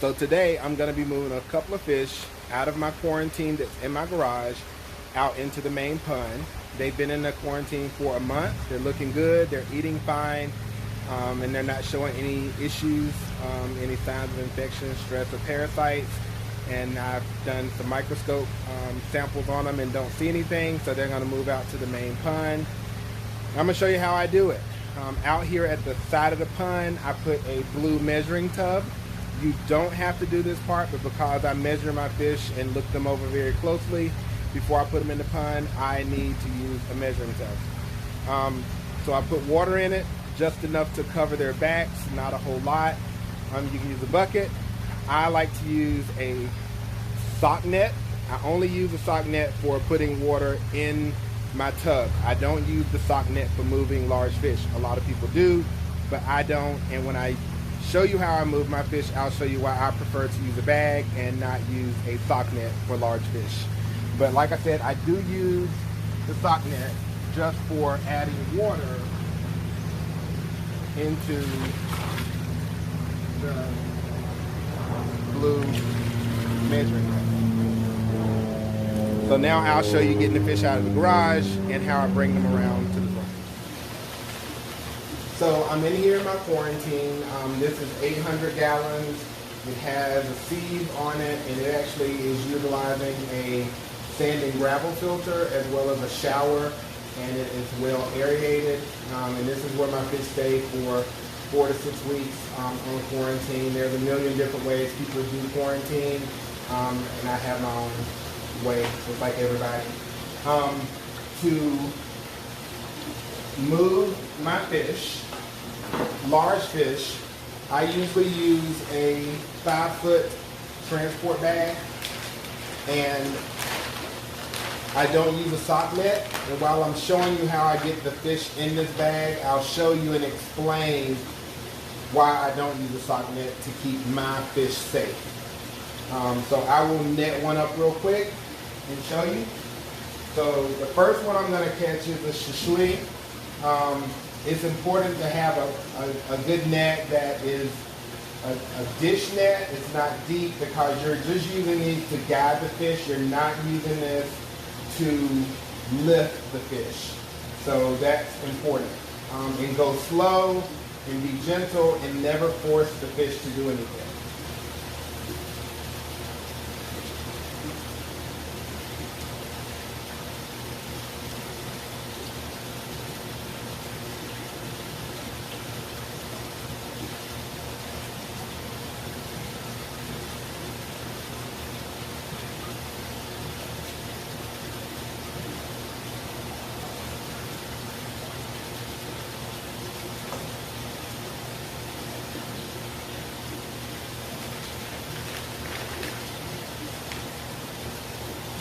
So today I'm going to be moving a couple of fish out of my quarantine that's in my garage out into the main pond. They've been in the quarantine for a month. They're looking good. They're eating fine. And they're not showing any issues, any signs of infection, stress, or parasites. And I've done some microscope samples on them and don't see anything, so they're going to move out to the main pond. I'm going to show you how I do it. Out here at the side of the pond, I put a blue measuring tub. You don't have to do this part, but because I measure my fish and look them over very closely before I put them in the pond, I need to use a measuring tub. So I put water in it, just enough to cover their backs, not a whole lot. You can use a bucket. I like to use a sock net. I only use a sock net for putting water in my tub. I don't use the sock net for moving large fish. A lot of people do, but I don't. And when I show you how I move my fish, I'll show you why I prefer to use a bag and not use a sock net for large fish. But like I said, I do use the sock net just for adding water into the blue measuring cup. So now I'll show you getting the fish out of the garage and how I bring them around to the front. So I'm in here in my quarantine. This is 800 gallons. It has a sieve on it, and it actually is utilizing a sand and gravel filter as well as a shower, and it is well aerated. And this is where my fish stay for 4 to 6 weeks on quarantine. There's a million different ways people do quarantine, and I have my own way, just like everybody. To move my fish, large fish, I usually use a 5-foot transport bag, and I don't use a sock net. And while I'm showing you how I get the fish in this bag, I'll show you and explain why I don't use a sock net to keep my fish safe. So I will net one up real quick and show you. So the first one I'm going to catch is a shushui. It's important to have a good net that is a dish net. It's not deep because you're just using these to guide the fish. You're not using this to lift the fish. So that's important. And go slow and be gentle and never force the fish to do anything.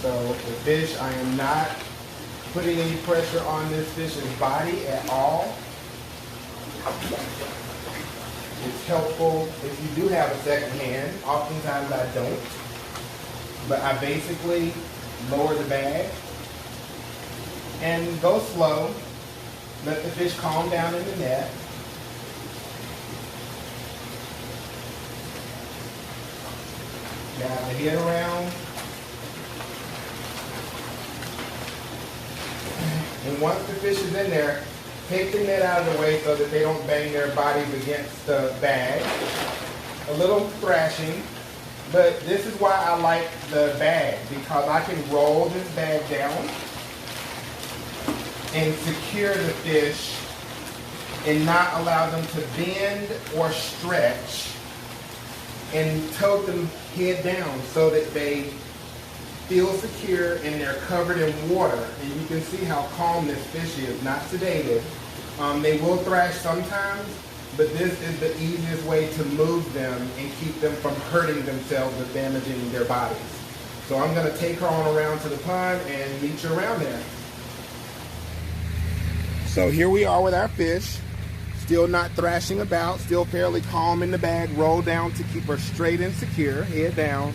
So the fish, I am not putting any pressure on this fish's body at all. It's helpful if you do have a second hand. Oftentimes I don't. But I basically lower the bag and go slow. Let the fish calm down in the net. Got the head around. And once the fish is in there, take the net out of the way so that they don't bang their bodies against the bag. A little thrashing, but this is why I like the bag, because I can roll this bag down and secure the fish and not allow them to bend or stretch, and tote them head down so that they feel secure and they're covered in water. And you can see how calm this fish is, not sedated. They will thrash sometimes, but this is the easiest way to move them and keep them from hurting themselves or damaging their bodies. So I'm going to take her on around to the pond and meet you around there. So here we are with our fish, still not thrashing about, still fairly calm in the bag, rolled down to keep her straight and secure, head down.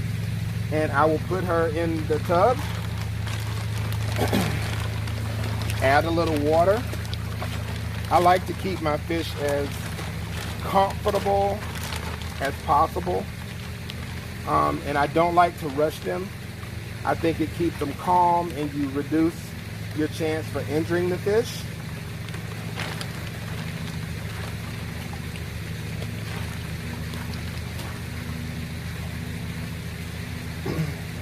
And I will put her in the tub, add a little water. I like to keep my fish as comfortable as possible. And I don't like to rush them. I think it keeps them calm and you reduce your chance for injuring the fish.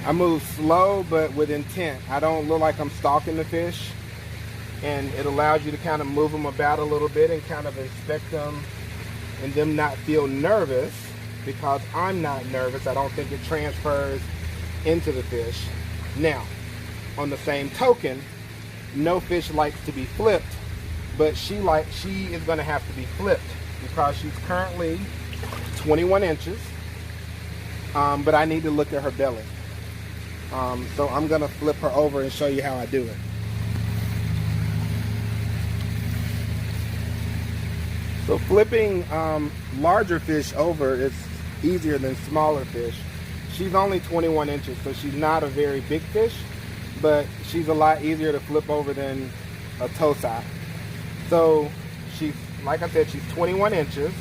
I move slow but with intent. I don't look like I'm stalking the fish, and it allows you to kind of move them about a little bit and kind of inspect them and them not feel nervous, because I'm not nervous. I don't think it transfers into the fish. Now, on the same token, no fish likes to be flipped, but she is going to have to be flipped because she's currently 21 inches, but I need to look at her belly. So I'm going to flip her over and show you how I do it. So flipping larger fish over is easier than smaller fish. She's only 21 inches, so she's not a very big fish, but she's a lot easier to flip over than a tosai. So she's, like I said, she's 21 inches,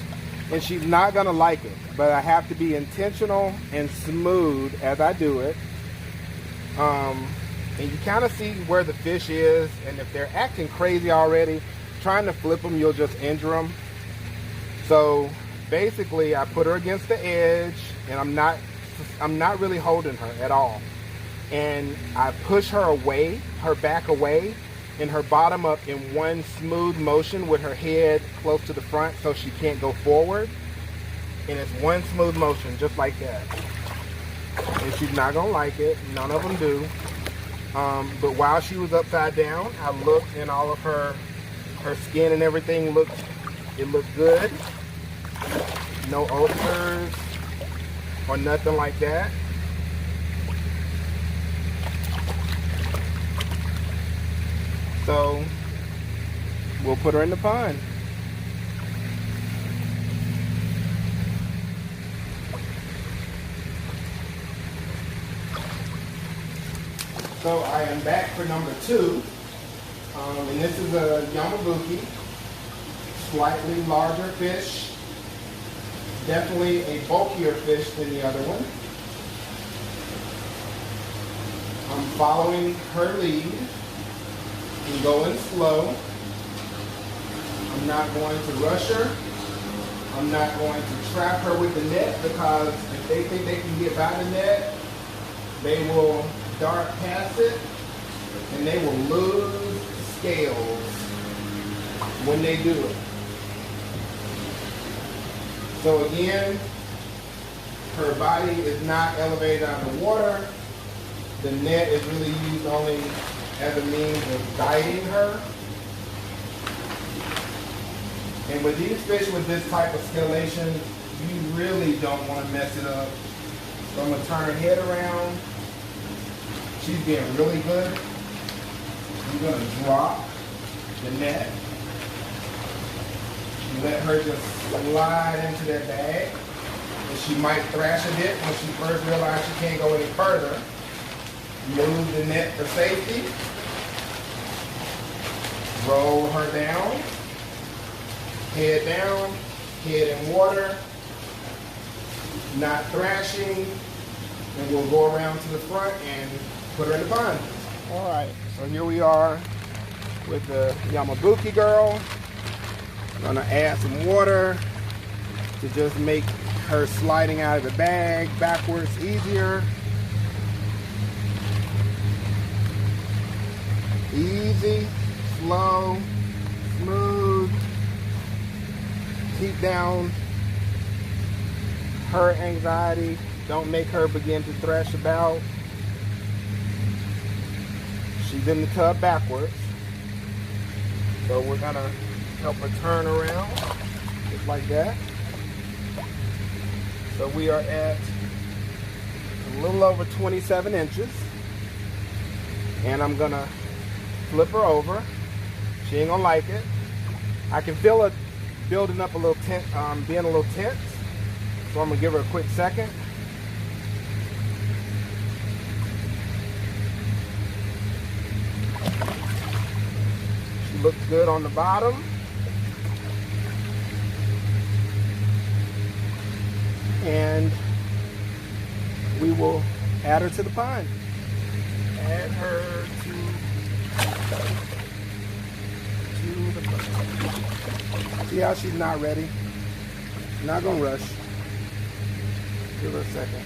and she's not going to like it, but I have to be intentional and smooth as I do it. And you kind of see where the fish is, and if they're acting crazy already, trying to flip them, you'll just injure them. So basically, I put her against the edge, and I'm not really holding her at all. And I push her away, her back away, and her bottom up in one smooth motion with her head close to the front so she can't go forward. And it's one smooth motion, just like that. And she's not gonna like it. None of them do. But while she was upside down, I looked, and all of her skin and everything looked good. No ulcers or nothing like that. So we'll put her in the pond. So I am back for number 2, and this is a Yamabuki, slightly larger fish, definitely a bulkier fish than the other one. I'm following her lead and going slow. I'm not going to rush her. I'm not going to trap her with the net, because if they think they can get by the net, they will dart past it, and they will lose scales when they do it. So again, her body is not elevated out of the water. The net is really used only as a means of guiding her. And with these fish with this type of scalation, you really don't want to mess it up. So I'm going to turn her head around. She's being really good. I'm going to drop the net and let her just slide into that bag. And she might thrash a bit when she first realizes she can't go any further. Move the net for safety. Roll her down. Head in water. Not thrashing. And we'll go around to the front and put her in the pond. All right, so here we are with the Yamabuki girl. I'm gonna add some water to just make her sliding out of the bag backwards easier. Easy, slow, smooth. Keep down her anxiety. Don't make her begin to thrash about. She's in the tub backwards. So we're gonna help her turn around, just like that. So we are at a little over 27 inches. And I'm gonna flip her over. She ain't gonna like it. I can feel it building up a little tense, being a little tense. So I'm gonna give her a quick second. She looks good on the bottom. And we will add her to the pond. Add her to the pond. See how she's not ready? Not gonna rush. Give her a second.